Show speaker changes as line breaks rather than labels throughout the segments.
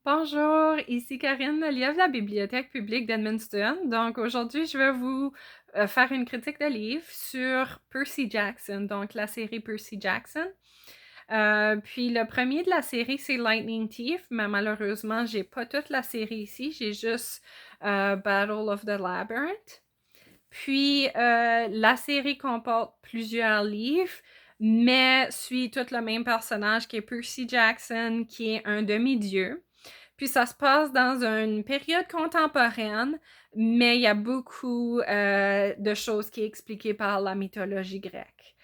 Bonjour, ici Karine Lelièvre de la Bibliothèque publique d'Edmundston. Donc aujourd'hui, je vais vous faire une critique de livre sur Percy Jackson, donc la série Percy Jackson. Puis le premier de la série, c'est Lightning Thief, mais malheureusement, j'ai pas toute la série ici, j'ai juste Battle of the Labyrinth. Puis la série comporte plusieurs livres, mais suit tout le même personnage qui est Percy Jackson, qui est un demi-dieu. Puis ça se passe dans une période contemporaine, mais il y a beaucoup de choses qui sont expliquées par la mythologie grecque.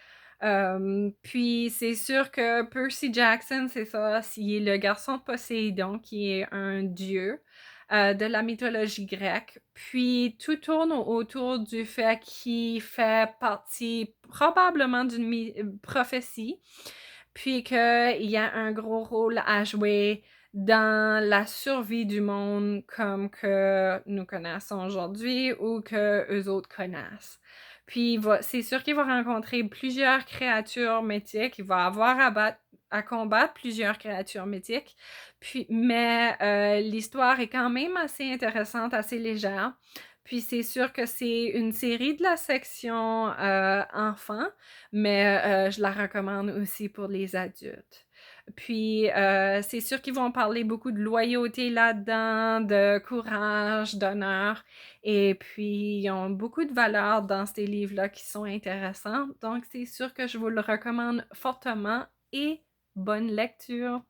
Puis c'est sûr que Percy Jackson, c'est ça, il est le garçon de Poséidon, qui est un dieu de la mythologie grecque. Puis tout tourne autour du fait qu'il fait partie probablement d'une prophétie, puis qu'il y a un gros rôle à jouer dans la survie du monde comme que nous connaissons aujourd'hui ou que eux autres connaissent. Puis c'est sûr qu'il va rencontrer plusieurs créatures mythiques, il va avoir à combattre plusieurs créatures mythiques, mais l'histoire est quand même assez intéressante, assez légère. Puis c'est sûr que c'est une série de la section enfants, mais je la recommande aussi pour les adultes. Puis c'est sûr qu'ils vont parler beaucoup de loyauté là-dedans, de courage, d'honneur, et puis ils ont beaucoup de valeurs dans ces livres-là qui sont intéressants. Donc c'est sûr que je vous le recommande fortement et bonne lecture.